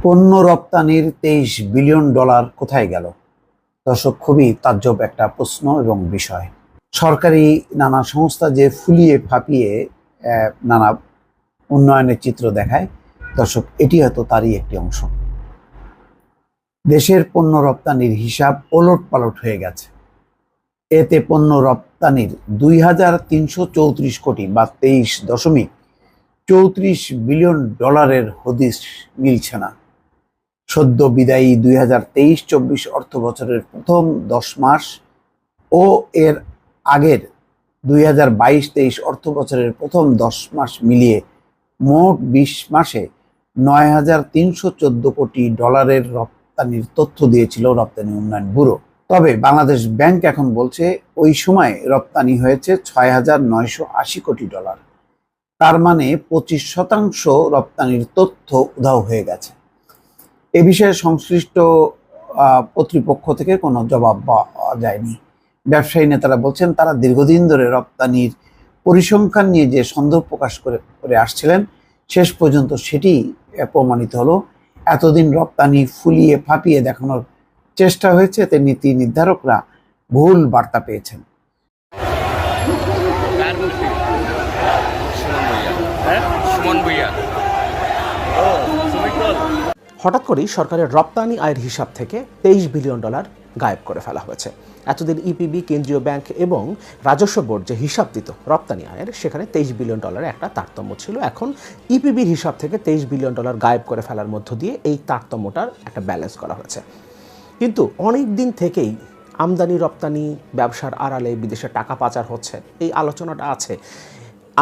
পণ্য রপ্তানির $23 বিলিয়ন কোথায় গেল? দর্শক, খুবই তাজ্জব একটা প্রশ্ন এবং বিষয়। সরকারি নানা সংস্থা যে ফুলিয়ে ফাঁপিয়ে নানা উন্নয়নের চিত্র দেখায়, দর্শক এটি হয়তো তারই একটি অংশ। দেশের পণ্য রপ্তানির হিসাব ওলটপালট হয়ে গেছে। এতে পণ্য রপ্তানির 2334 কোটি বা 23.34 বিলিয়ন হদিস মিলছে না। সদ্য বিদায়ী 2023-24 অর্থ বছরের প্রথম 10 মাস ও এর আগের 2022-23 অর্থ বছরের প্রথম 10 মাস মিলিয়ে মোট 20 মাসে $9,314 কোটি রপ্তানির তথ্য দিয়েছিল রপ্তানি উন্নয়ন ব্যুরো। তবে বাংলাদেশ ব্যাংক এখন বলছে ওই সময় রপ্তানি হয়েছে $6,980 কোটি। তার মানে 25% রপ্তানির তথ্য উধাও হয়ে গেছে। এ বিষয়ে সংশ্লিষ্ট কর্তৃপক্ষ থেকে কোনো জবাব পাওয়া যায়নি। ব্যবসায়ী নেতারা বলছেন, তারা দীর্ঘদিন ধরে রপ্তানির পরিসংখ্যান নিয়ে যে সন্দেহ প্রকাশ করে আসছিলেন, শেষ পর্যন্ত সেটি প্রমাণিত হলো। এতদিন রপ্তানি ফুলিয়ে ফাঁপিয়ে দেখানোর চেষ্টা হয়েছে, এতে নীতি নির্ধারকরা ভুল বার্তা পেয়েছেন। হঠাৎ করেই সরকারের রপ্তানি আয়ের হিসাব থেকে $23 বিলিয়ন গায়েব করে ফেলা হয়েছে। এতদিন ইপিবি, কেন্দ্রীয় ব্যাংক এবং রাজস্ব বোর্ড যে হিসাব দিত রপ্তানি আয়ের, সেখানে $23 বিলিয়ন একটা তারতম্য ছিল। এখন ইপিবির হিসাব থেকে $23 বিলিয়ন গায়েব করে ফেলার মধ্য দিয়ে এই তারতম্যটার একটা ব্যালেন্স করা হয়েছে। কিন্তু অনেক দিন থেকেই আমদানি রপ্তানি ব্যবসার আড়ালে বিদেশে টাকা পাচার হচ্ছে, এই আলোচনাটা আছে।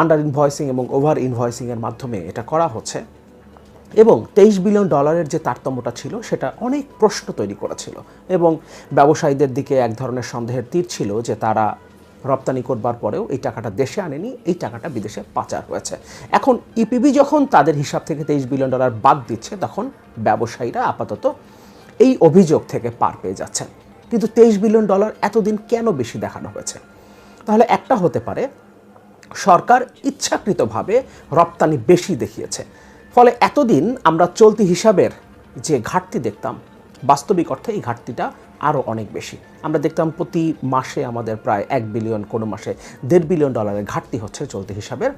আন্ডার ইনভয়েসিং এবং ওভার ইনভয়েসিংয়ের মাধ্যমে এটা করা হচ্ছে এবং $23 বিলিয়ন যে তারতম্যটা ছিল সেটা অনেক প্রশ্ন তৈরি করেছিল এবং ব্যবসায়ীদের দিকে এক ধরনের সন্দেহের তীর ছিল যে তারা রপ্তানি করবার পরেও এই টাকাটা দেশে আনেনি, এই টাকাটা বিদেশে পাচার হয়েছে। এখন ইপিবি যখন তাদের হিসাব থেকে $23 বিলিয়ন বাদ দিচ্ছে, তখন ব্যবসায়ীরা আপাতত এই অভিযোগ থেকে পার পেয়ে যাচ্ছেন। কিন্তু $23 বিলিয়ন এতদিন কেন বেশি দেখানো হয়েছে? তাহলে একটা হতে পারে, সরকার ইচ্ছাকৃতভাবে রপ্তানি বেশি দেখিয়েছে, ফলে এতদিন আমরা চলতি হিসাবের যে ঘাটতি দেখতাম, বাস্তবিক অর্থে এই ঘাটতিটা আরও অনেক বেশি। আমরা দেখতাম প্রতি মাসে আমাদের প্রায় $1 বিলিয়ন, কোনো মাসে $1.5 বিলিয়ন ঘাটতি হচ্ছে চলতি হিসাবের।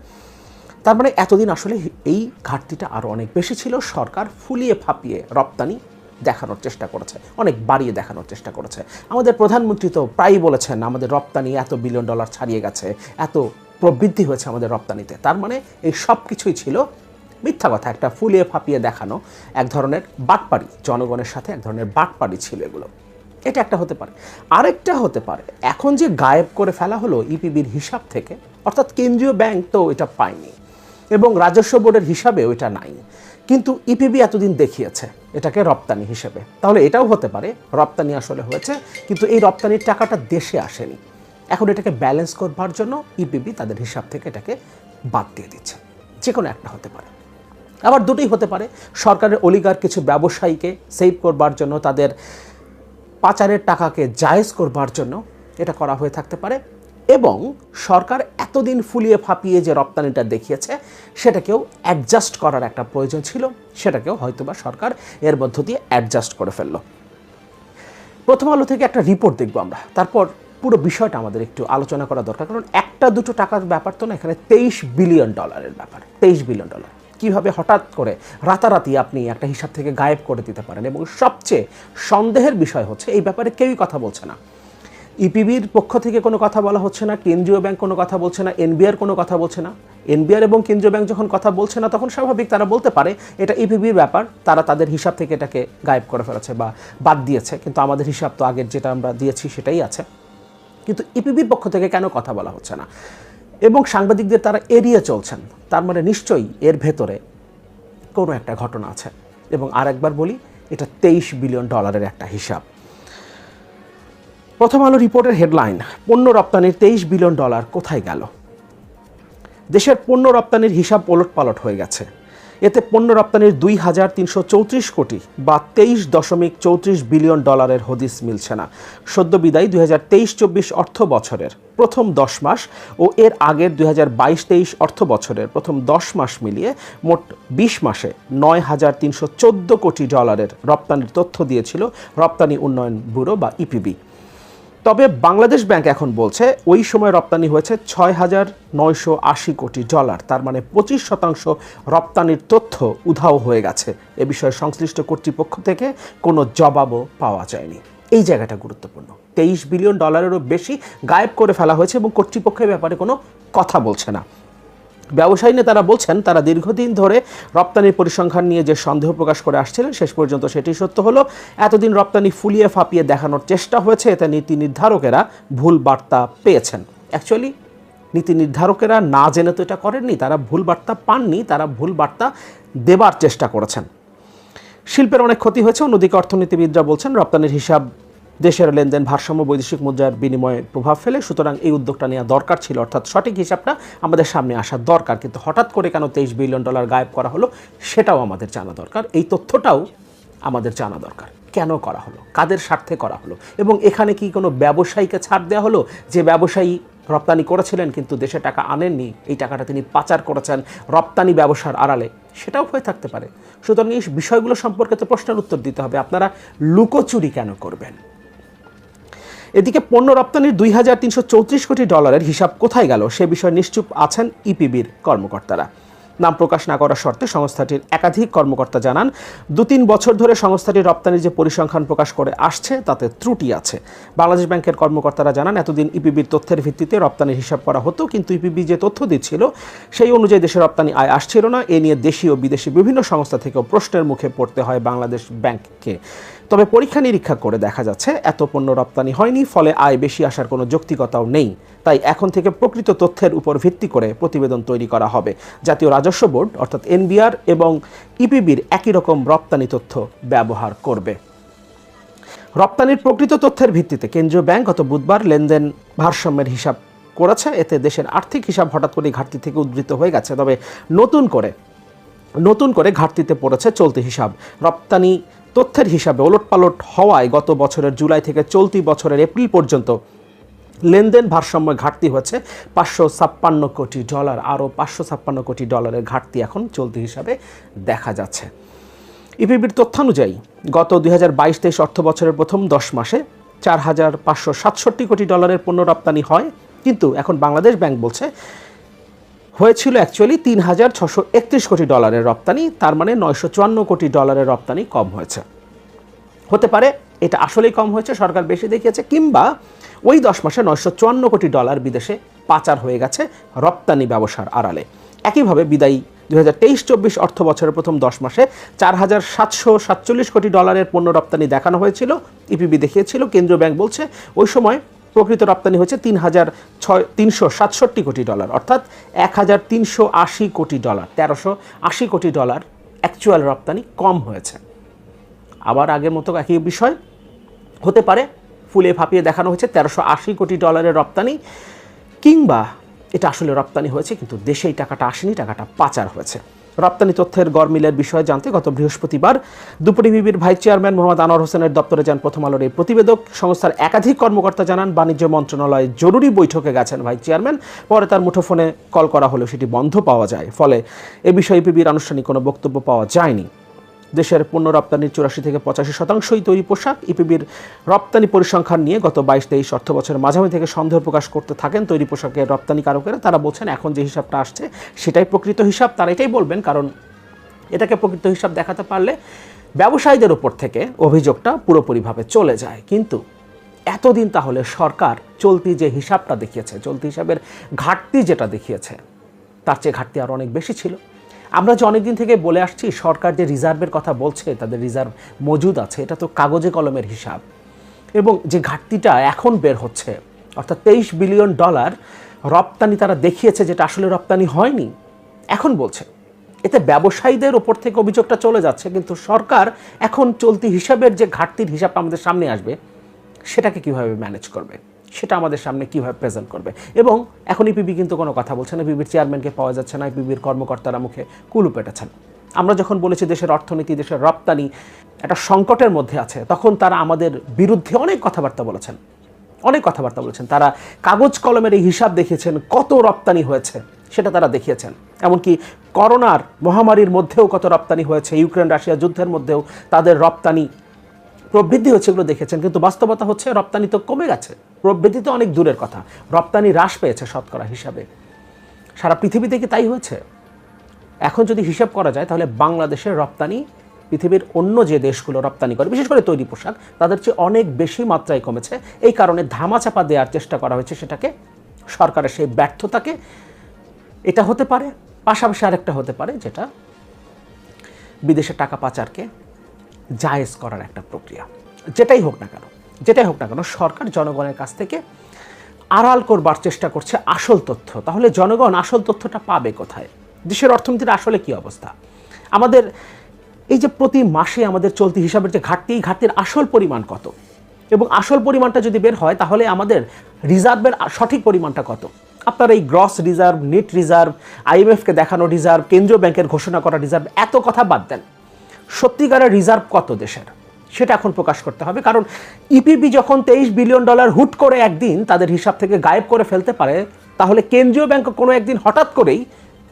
তার মানে এতদিন আসলে এই ঘাটতিটা আরও অনেক বেশি ছিল। সরকার ফুলিয়ে ফাঁপিয়ে রপ্তানি দেখানোর চেষ্টা করেছে, অনেক বাড়িয়ে দেখানোর চেষ্টা করেছে। আমাদের প্রধানমন্ত্রী তো প্রায়ই বলেছেন, আমাদের রপ্তানি $1 বিলিয়ন ছাড়িয়ে গেছে, এত প্রবৃদ্ধি হয়েছে আমাদের রপ্তানিতে। তার মানে এই সব কিছুই ছিল মিথ্যা কথা, একটা ফুলিয়ে ফাঁপিয়ে দেখানো, এক ধরনের বাটপাড়ি, জনগণের সাথে এক ধরনের বাটপাড়ি ছিল এগুলো। এটা একটা হতে পারে। আরেকটা হতে পারে, এখন যে গায়েব করে ফেলা হলো ইপিবির হিসাব থেকে, অর্থাৎ কেন্দ্রীয় ব্যাংক তো এটা পায়নি এবং রাজস্ব বোর্ডের হিসাবেও এটা নাই, কিন্তু ইপিবি এতদিন দেখিয়েছে এটাকে রপ্তানি হিসেবে। তাহলে এটাও হতে পারে রপ্তানি আসলে হয়েছে, কিন্তু এই রপ্তানির টাকাটা দেশে আসেনি। এখন এটাকে ব্যালেন্স করবার জন্য ইপিবি তাদের হিসাব থেকে এটাকে বাদ দিয়ে দিচ্ছে। যে কোনো একটা হতে পারে। আবার দুটোই হতে পারে, সরকারের অলিগার কিছু ব্যবসায়ীকে সেভ করবার জন্য, তাদের পাচারের টাকাকে জায়েজ করবার জন্য এটা করা হয়ে থাকতে পারে, এবং সরকার এতদিন ফুলিয়ে ফাঁপিয়ে যে রপ্তানিটা দেখিয়েছে সেটাকেও অ্যাডজাস্ট করার একটা প্রয়োজন ছিল, সেটাকেও হয়তোবা সরকার এর মধ্য দিয়ে অ্যাডজাস্ট করে ফেলল। প্রথম আলো থেকে একটা রিপোর্ট দেখব আমরা, তারপর পুরো বিষয়টা আমাদের একটু আলোচনা করা দরকার। কারণ একটা দুটো টাকার ব্যাপার তো না, এখানে $23 বিলিয়ন ব্যাপার। $23 বিলিয়ন কীভাবে হঠাৎ করে রাতারাতি আপনি একটা হিসাব থেকে গায়েব করে দিতে পারেন? এবং সবচেয়ে সন্দেহের বিষয় হচ্ছে, এই ব্যাপারে কেউই কথা বলছে না। ইপিবির পক্ষ থেকে কোনো কথা বলা হচ্ছে না, কেন্দ্রীয় ব্যাংক কোনো কথা বলছে না, এনবিআর কোনো কথা বলছে না। এনবিআর এবং কেন্দ্রীয় ব্যাংক যখন কথা বলছে না, তখন স্বাভাবিক তারা বলতে পারে এটা ইপিবির ব্যাপার, তারা তাদের হিসাব থেকে এটাকে গায়েব করে ফেলেছে বা বাদ দিয়েছে, কিন্তু আমাদের হিসাব তো আগের যেটা আমরা দিয়েছি সেটাই আছে। কিন্তু ইপিবির পক্ষ থেকে কেন কথা বলা হচ্ছে না এবং সাংবাদিকদের তারা এড়িয়ে চলছেন? তার মানে নিশ্চয়ই এর ভেতরে কোনো একটা ঘটনা আছে। এবং আরেকবার বলি, এটা $23 বিলিয়ন একটা হিসাব। প্রথম আলো রিপোর্টের হেডলাইন, পণ্য রপ্তানির $23 বিলিয়ন কোথায় গেল? দেশের পণ্য রপ্তানির হিসাব ওলটপালট হয়ে গেছে। এতে পণ্য রপ্তানির 2,334 কোটি বা 23.34 বিলিয়ন ডলারের হদিস মিলছে না। সদ্য বিদায়ী 2023-24 অর্থ বছরের প্রথম 10 মাস ও এর আগের 2022-23 অর্থ বছরের প্রথম 10 মাস মিলিয়ে মোট 20 মাসে 9,314 কোটি ডলারের রপ্তানির তথ্য দিয়েছিল রপ্তানি উন্নয়ন ব্যুরো বা ইপিবি। তবে বাংলাদেশ ব্যাংক এখন বলছে ওই সময় রপ্তানি হয়েছে 6,980 কোটি ডলার, তার মানে 25% রপ্তানির তথ্য উধাও হয়ে গেছে। এ বিষয়ে সংশ্লিষ্ট কর্তৃপক্ষ থেকে কোনো জবাবও পাওয়া যায়নি। এই জায়গাটা গুরুত্বপূর্ণ। 23 বিলিয়ন ডলারেরও বেশি গায়েব করে ফেলা হয়েছে এবং কর্তৃপক্ষের ব্যাপারে কোনো কথা বলছে না। ব্যবসায়ী নেতারা বলছেন তারা দীর্ঘদিন ধরে রপ্তানির পরিসংখ্যান নিয়ে যে সন্দেহ প্রকাশ করে আসছিলেন শেষ পর্যন্ত সেটি সত্য হলো। এতদিন রপ্তানি ফুলিয়ে ফাঁপিয়ে দেখানোর চেষ্টা হয়েছে, এতে নীতি নির্ধারকেরা ভুল বার্তা পেয়েছেন। অ্যাকচুয়ালি নীতি নির্ধারকেরা না জেনে তো এটা করেননি, তারা ভুল বার্তা পাননি, তারা ভুল বার্তা দেবার চেষ্টা করেছেন। শিল্পের অনেক ক্ষতি হয়েছে। অন্যদিকে অর্থনীতিবিদরা বলছেন রপ্তানির হিসাব দেশের লেনদেন ভারসাম্য বৈদেশিক মুদ্রার বিনিময়ে প্রভাব ফেলে, সুতরাং এই উদ্যোগটা নেওয়া দরকার ছিল, অর্থাৎ সঠিক হিসাবটা আমাদের সামনে আসা দরকার। কিন্তু হঠাৎ করে কেন 23 বিলিয়ন ডলার গায়েব করা হলো সেটাও আমাদের জানা দরকার। এই তথ্যটাও আমাদের জানা দরকার। কেন করা হলো, কাদের স্বার্থে করা হলো, এবং এখানে কি কোনো ব্যবসায়ীকে ছাড় দেওয়া হলো? যে ব্যবসায়ী রপ্তানি করেছিলেন কিন্তু দেশে টাকা আনেননি, এই টাকাটা তিনি পাচার করেছেন রপ্তানি ব্যবসার আড়ালে, সেটাও হয়ে থাকতে পারে। সুতরাং এই বিষয়গুলো সম্পর্কে তো প্রশ্নের উত্তর দিতে হবে। আপনারা লুকোচুরি কেন করবেন? এদিকে পণ্য রপ্তানির 2,334 কোটি ডলারের হিসাব কোথায় গেল সে বিষয়ে নিশ্চুপ আছেন ইপিবির কর্মকর্তারা। নাম প্রকাশ না করার শর্তে সংস্থাটির একাধিক কর্মকর্তা জানান 2-3 বছর ধরে সংস্থাটির রপ্তানির যে পরিসংখ্যান প্রকাশ করে আসছে তাতে ত্রুটি আছে। বাংলাদেশ ব্যাংকের কর্মকর্তারা জানান এতদিন ইপিবির তথ্যের ভিত্তিতে রপ্তানির হিসাব করা হতো, কিন্তু ইপিবি যে তথ্য দিচ্ছিল সেই অনুযায়ী দেশের রপ্তানি আয় আসছিল না। এ নিয়ে দেশি ও বিদেশি বিভিন্ন সংস্থা থেকেও প্রশ্নের মুখে পড়তে হয় বাংলাদেশ ব্যাংককে। তবে পরীক্ষা নিরীক্ষা করে দেখা যাচ্ছে এত পণ্য রপ্তানি হয়নি, ফলে আয় বেশি আসার কোনো যৌক্তিকতাও নেই। তাই এখন থেকে প্রকৃত তথ্যের উপর ভিত্তি করে প্রতিবেদন তৈরি করা হবে। জাতীয় রাজস্ব বোর্ড অর্থাৎ এনবিআর এবং ইপিবির একই রকম রপ্তানি তথ্য ব্যবহার করবে। রপ্তানির প্রকৃত তথ্যের ভিত্তিতে কেন্দ্রীয় ব্যাংক গত বুধবার লেনদেন ভারসাম্যের হিসাব করেছে। এতে দেশের আর্থিক হিসাব হঠাৎ করে ঘাটতি থেকে উদ্ধৃত হয়ে গেছে। তবে নতুন করে ঘাটতিতে পড়েছে চলতি হিসাব। রপ্তানি তথ্যের হিসাবে ওলটপালট হওয়ায় গত বছরের জুলাই থেকে চলতি বছরের এপ্রিল পর্যন্ত লেনদেন ভারসাম্য ঘাটতি হচ্ছে 556 কোটি ডলার। আরও 556 কোটি ডলারের ঘাটতি এখন চলতি হিসাবে দেখা যাচ্ছে। ইপিবির তথ্যানুযায়ী গত 2022-23 অর্থ বছরের প্রথম 10 মাসে 4,567 কোটি ডলারের পণ্য রপ্তানি হয়, কিন্তু এখন বাংলাদেশ ব্যাংক বলছে হয়েছিল অ্যাকচুয়ালি 3,631 কোটি ডলারের রপ্তানি, তার মানে 954 কোটি ডলারের রপ্তানি কম হয়েছে। হতে পারে এটা আসলেই কম হয়েছে, সরকার বেশি দেখিয়েছে, কিংবা ওই 10 মাসে 954 কোটি ডলার বিদেশে পাচার হয়ে গেছে রপ্তানি ব্যবসার আড়ালে। একইভাবে বিদায়ী 2023-24 অর্থ বছরের প্রথম 10 মাসে 4,747 কোটি ডলারের পণ্য রপ্তানি দেখানো হয়েছিল, ইপিবি দেখিয়েছিল। কেন্দ্রীয় ব্যাংক বলছে ওই সময় প্রকৃত রপ্তানি হচ্ছে 3,367 কোটি ডলার, অর্থাৎ 1,380 কোটি ডলার, 1,380 কোটি ডলার অ্যাকচুয়াল রপ্তানি কম হয়েছে। আবার আগের মতো একই বিষয় হতে পারে, ফুলে ফাঁপিয়ে দেখানো হয়েছে 1,380 কোটি ডলারের রপ্তানি, কিংবা এটা আসলে রপ্তানি হয়েছে কিন্তু দেশে এই টাকাটা আসেনি, টাকাটা পাচার হয়েছে। রপ্তানি তথ্যের গড়মিলের বিষয়ে জানতে গত বৃহস্পতিবার দুপুরে ইপিবির ভাইস চেয়ারম্যান মোহাম্মদ আনোয়ার হোসেনের দপ্তরে যান প্রথম আলোর এই প্রতিবেদক। সংস্থার একাধিক কর্মকর্তা জানান বাণিজ্য মন্ত্রণালয়ে জরুরি বৈঠকে গেছেন ভাইস চেয়ারম্যান, পরে তার মুঠোফোনে কল করা হলেও সেটি বন্ধ পাওয়া যায়, ফলে এ বিষয়ে ইপিবির আনুষ্ঠানিক কোনো বক্তব্য পাওয়া যায়নি। দেশের পণ্য রপ্তানির 84-85% তৈরি পোশাক। ইপিবির রপ্তানি পরিসংখ্যান নিয়ে গত 22-23 অর্থ বছরের মাঝামাঝি থেকে সন্দেহ প্রকাশ করতে থাকেন তৈরি পোশাকের রপ্তানিকারকেরা। তারা বলছেন এখন যে হিসাবটা আসছে সেটাই প্রকৃত হিসাব। তারা এটাই বলবেন, কারণ এটাকে প্রকৃত হিসাব দেখাতে পারলে ব্যবসায়ীদের উপর থেকে অভিযোগটা পুরোপুরিভাবে চলে যায়। কিন্তু এতদিন তাহলে সরকার চলতি যে হিসাবটা দেখিয়েছে, চলতি হিসাবের ঘাটতি যেটা দেখিয়েছে, তার চেয়ে ঘাটতি আরও অনেক বেশি ছিল। আমরা যে অনেকদিন থেকে বলে আসছি সরকার যে রিজার্ভের কথা বলছে, তাদের রিজার্ভ মজুদ আছে, এটা তো কাগজে কলমের হিসাব। এবং যে ঘাটতিটা এখন বের হচ্ছে, অর্থাৎ 23 বিলিয়ন ডলার রপ্তানি তারা দেখিয়েছে যেটা আসলে রপ্তানি হয়নি, এখন বলছে এতে ব্যবসায়ীদের ওপর থেকে অভিযোগটা চলে যাচ্ছে। কিন্তু সরকার এখন চলতি হিসাবের যে ঘাটতির হিসাবটা আমাদের সামনে আসবে সেটাকে কিভাবে ম্যানেজ করবে, সেটা আমাদের সামনে কিভাবে প্রেজেন্ট করবে। এবং এখন ইপিবি কিন্তু কোনো কথা বলছে না, ইপিবির চেয়ারম্যানকে পাওয়া যাচ্ছে না, ইপিবির কর্মকর্তারা মুখে কুলু পেটেছেন। আমরা যখন বলেছি দেশের অর্থনীতি, দেশের রপ্তানি একটা সংকটের মধ্যে আছে, তখন তারা আমাদের বিরুদ্ধে অনেক কথাবার্তা বলেছেন। তারা কাগজ কলমের এই হিসাব দেখিয়েছেন, কত রপ্তানি হয়েছে সেটা তারা দেখিয়েছেন। এমনকি করোনার মহামারীর মধ্যেও কত রপ্তানি হয়েছে, ইউক্রেন রাশিয়া যুদ্ধের মধ্যেও তাদের রপ্তানি প্রবৃদ্ধি হচ্ছে, এগুলো দেখেছেন। কিন্তু বাস্তবতা হচ্ছে রপ্তানি তো কমে গেছে, প্রবৃদ্ধি তো অনেক দূরের কথা, রপ্তানি হ্রাস পেয়েছে শতকরা হিসাবে। সারা পৃথিবীতে কি তাই হয়েছে? এখন যদি হিসাব করা যায় তাহলে বাংলাদেশের রপ্তানি পৃথিবীর অন্য যে দেশগুলো রপ্তানি করে, বিশেষ করে তৈরি পোশাক, তাদের চেয়ে অনেক বেশি মাত্রায় কমেছে। এই কারণে ধামাচাপা দেওয়ার চেষ্টা করা হয়েছে সেটাকে, সরকারের সেই ব্যর্থতাকে। এটা হতে পারে, পাশাপাশি আরেকটা হতে পারে যেটা বিদেশে টাকা পাচারকে জায়েজ করার একটা প্রক্রিয়া। যেটাই হোক না কেন সরকার জনগণের কাছ থেকে আড়াল করবার চেষ্টা করছে আসল তথ্য। তাহলে জনগণ আসল তথ্যটা পাবে কোথায়? দেশের অর্থনীতির আসলে কি অবস্থা? আমাদের এই যে প্রতি মাসে আমাদের চলতি হিসাবের যে ঘাটতি, এই ঘাটতির আসল পরিমাণ কত, এবং আসল পরিমাণটা যদি বের হয় তাহলে আমাদের রিজার্ভের সঠিক পরিমাণটা কত? আপনারা এই গ্রস রিজার্ভ, নেট রিজার্ভ, আইএমএফকে দেখানো রিজার্ভ, কেন্দ্রীয় ব্যাংকের ঘোষণা করা রিজার্ভ, এত কথা বাদ দেন। সত্যিকারের রিজার্ভ কত দেশের সেটা এখন প্রকাশ করতে হবে। কারণ ইপিবি যখন $23 বিলিয়ন হুট করে একদিন তাদের হিসাব থেকে গায়েব করে ফেলতে পারে, তাহলে কেন্দ্রীয় ব্যাংক কোনো একদিন হঠাৎ করেই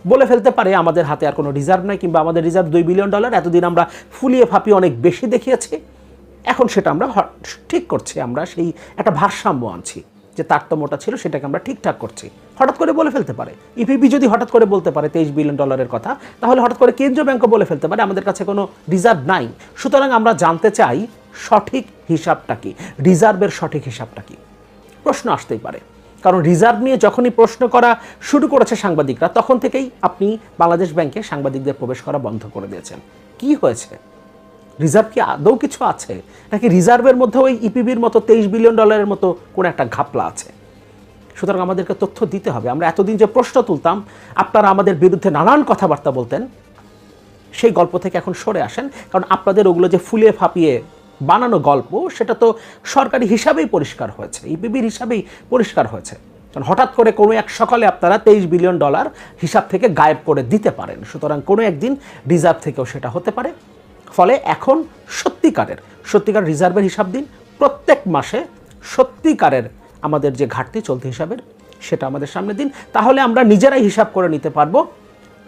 বলে ফেলতে পারে আমাদের হাতে আর কোনো রিজার্ভ নাই, কিংবা আমাদের রিজার্ভ $2 বিলিয়ন, এতদিন আমরা ফুলিয়ে ফাঁপিয়ে অনেক বেশি দেখিয়েছি, এখন সেটা আমরা ঠিক করছি, আমরা সেই একটা ভারসাম্য আনছি, যে তারতম্যটা ছিল সেটাকে আমরা ঠিকঠাক করছি। হঠাৎ করে বলে ফেলতে পারে ইপিবি, যদি হঠাৎ করে বলতে পারে $23 বিলিয়ন কথা, তাহলে হঠাৎ করে কেন্দ্রীয় ব্যাংকও বলে ফেলতে পারে আমাদের কাছে কোনো রিজার্ভ নাই। সুতরাং আমরা জানতে চাই সঠিক হিসাবটা কি, রিজার্ভের সঠিক হিসাবটা কি। প্রশ্ন আসতেই পারে, কারণ রিজার্ভ নিয়ে যখনই প্রশ্ন করা শুরু করেছে সাংবাদিকরা, তখন থেকেই আপনি বাংলাদেশ ব্যাংকে সাংবাদিকদের প্রবেশ করা বন্ধ করে দিয়েছেন। কি হয়েছে? রিজার্ভ কি আদৌ কিছু আছে, নাকি রিজার্ভের মধ্যে ওই ইপিবির মতো $23 বিলিয়ন মতো কোনো একটা ঘাপলা আছে? সুতরাং আমাদেরকে তথ্য দিতে হবে। আমরা এতদিন যে প্রশ্ন তুলতাম, আপনারা আমাদের বিরুদ্ধে নানান কথাবার্তা বলতেন, সেই গল্প থেকে এখন সরে আসেন। কারণ আপনাদের ওগুলো যে ফুলিয়ে ফাঁপিয়ে বানানো গল্প, সেটা তো সরকারি হিসাবেই পরিষ্কার হয়েছে, ইপিবির হিসাবেই পরিষ্কার হয়েছে। কারণ হঠাৎ করে কোনো এক সকালে আপনারা $23 বিলিয়ন হিসাব থেকে গায়েব করে দিতে পারেন। সুতরাং কোনো একদিন রিজার্ভ থেকেও সেটা হতে পারে। ফলে এখন সত্যিকারের রিজার্ভের হিসাব দিন, প্রত্যেক মাসে সত্যিকারের আমাদের যে ঘাটতি চলতি হিসাবের সেটা আমাদের সামনে দিন। তাহলে আমরা নিজেরাই হিসাব করে নিতে পারবো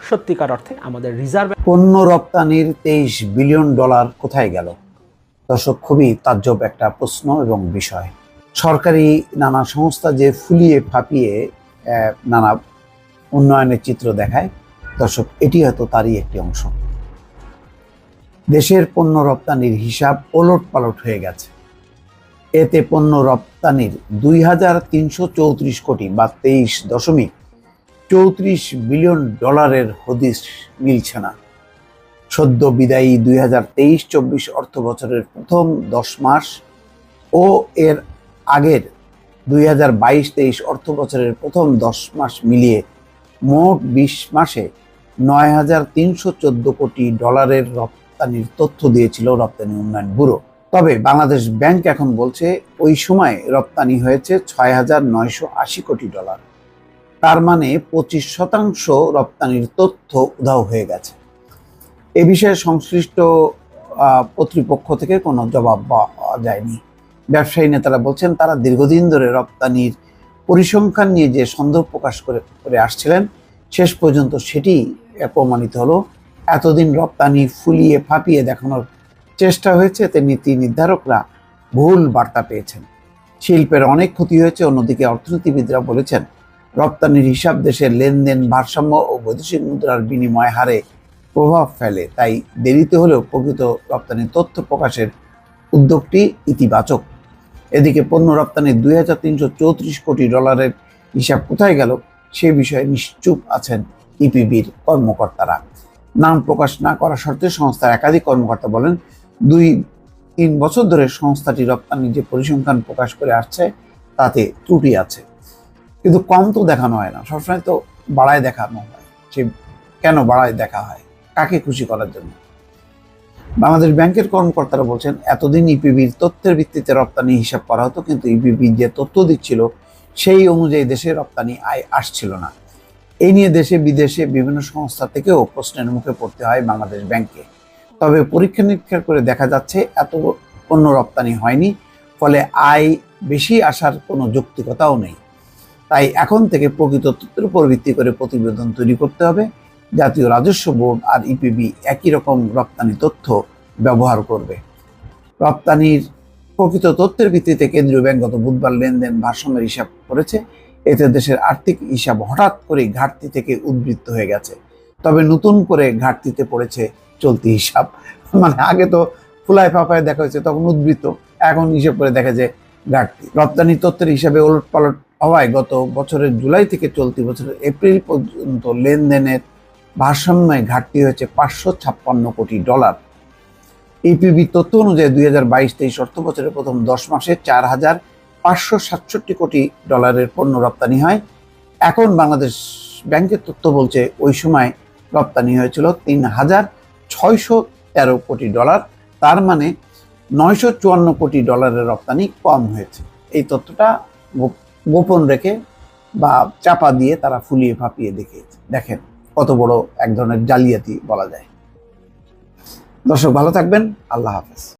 সত্যিকার অর্থে আমাদের রিজার্ভ। পণ্য রপ্তানির $23 বিলিয়ন কোথায় গেল? দর্শক, খুবই তাজ্জব একটা প্রশ্ন এবং বিষয়। সরকারি নানা সংস্থা যে ফুলিয়ে ফাঁপিয়ে নানা উন্নয়নের চিত্র দেখায়, দর্শক, এটি হয়তো তারই একটি অংশ। দেশের পণ্য রপ্তানির হিসাব ওলটপালট হয়ে গেছে। এতে পণ্য রপ্তানির 2334 কোটি বা 23.34 বিলিয়ন হদিস মিলছে না। সদ্য বিদায়ী 2023-24 অর্থ বছরের প্রথম 10 মাস ও এর আগের 2022-23 অর্থ বছরের প্রথম 10 মাস মিলিয়ে মোট 20 মাসে $9,314 কোটি রপ্তানির তথ্য দিয়েছিল রপ্তানি উন্নয়ন ব্যুরো। তবে বাংলাদেশ ব্যাংক এখন বলছে ওই সময় রপ্তানি হয়েছে $6,980 কোটি। তার মানে 25% রপ্তানির তথ্য উধাও হয়ে গেছে। এ বিষয়ে সংশ্লিষ্ট কর্তৃপক্ষ থেকে কোনো জবাব পাওয়া যায়নি। ব্যবসায়ী নেতারা বলছেন, তারা দীর্ঘদিন ধরে রপ্তানির পরিসংখ্যান নিয়ে যে সন্দেহ প্রকাশ করে আসছিলেন, শেষ পর্যন্ত সেটি প্রমাণিত হলো। এতদিন রপ্তানি ফুলিয়ে ফাঁপিয়ে দেখানোর চেষ্টা হয়েছে, এতে নীতি নির্ধারকরা ভুল বার্তা পেয়েছেন। শিল্পের অনেক ক্ষতি হয়েছে। অন্যদিকে অর্থনীতিবিদরা বলেছেন, রপ্তানির হিসাব দেশের লেনদেন, ভারসাম্য ও বৈদেশিক মুদ্রার বিনিময় হারে প্রভাব ফেলে। তাই দেরিতে হলেও প্রকৃত রপ্তানির তথ্য প্রকাশের উদ্যোগটি ইতিবাচক। এদিকে পণ্য রপ্তানির $2,334 কোটি হিসাব কোথায় গেল সে বিষয়ে নিশ্চুপ আছেন ইপিবির কর্মকর্তারা। নাম প্রকাশ না করা শর্তে সংস্থার একাধিক কর্মকর্তা বলেন, 2-3 বছর ধরে সংস্থাটি রপ্তানির যে পরিসংখ্যান প্রকাশ করে আসছে তাতে ত্রুটি আছে, কিন্তু কম তো দেখানো হয় না, সবসময় তো বাড়ায় দেখানো হয়। সে কেন বাড়ায় দেখা হয়? কাকে খুশি করার জন্য? বাংলাদেশ ব্যাংকের কর্মকর্তারা বলছেন, এতদিন ইপিবির তথ্যের ভিত্তিতে রপ্তানি হিসাব করা হতো, কিন্তু ইপিবি যে তথ্য দিচ্ছিল সেই অনুযায়ী দেশে রপ্তানি আয় আসছিল না। এই নিয়ে দেশে বিদেশে বিভিন্ন সংস্থা থেকেও প্রশ্নের মুখে পড়তে হয় বাংলাদেশ ব্যাংককে। তবে পরীক্ষা নিরীক্ষা করে দেখা যাচ্ছে এত পণ্য রপ্তানি হয়নি, ফলে আয় বেশি আসার কোনো যৌক্তিকতাও নেই। তাই এখন থেকে প্রকৃত তথ্যের উপর ভিত্তি করে প্রতিবেদন তৈরি করতে হবে। জাতীয় রাজস্ব বোর্ড আর ইপিবি একই রকম রপ্তানি তথ্য ব্যবহার করবে। রপ্তানির প্রকৃত তথ্যের ভিত্তিতে কেন্দ্রীয় ব্যাংক গত বুধবার লেনদেন ভারসাম্যের হিসাব করেছে। এতে দেশের আর্থিক হিসাব হঠাৎ করেই ঘাটতি থেকে উদ্বৃত্ত হয়ে গেছে। তবে নতুন করে ঘাটতিতে পড়েছে চলতি হিসাব। মানে আগে তো ফুলায় ফাঁপায় দেখা হয়েছে, তখন উদ্বৃত্ত, এখন হিসাব করে দেখা যায় ঘাটতি। রপ্তানি তথ্যের হিসাবে ওলটপালট হওয়ায় গত বছরের জুলাই থেকে চলতি বছরের এপ্রিল পর্যন্ত লেনদেনের ভারসাম্যে ঘাটতি হয়েছে $556 কোটি। ইপিবি তথ্য অনুযায়ী 2022-23 অর্থ বছরের প্রথম 10 মাসে $4,567 কোটি পণ্য রপ্তানি হয়। এখন বাংলাদেশ ব্যাংকের তথ্য বলছে ওই সময় রপ্তানি হয়েছিল $3,613 কোটি। তার মানে $954 কোটি রপ্তানি কম হয়েছে। এই তথ্যটা গোপন রেখে বা চাপা দিয়ে তারা ফুলিয়ে ফাঁপিয়ে দেখিয়েছে। দেখেন কত বড় এক ধরনের জালিয়াতি বলা যায়। দর্শক ভালো থাকবেন, আল্লাহ হাফেজ।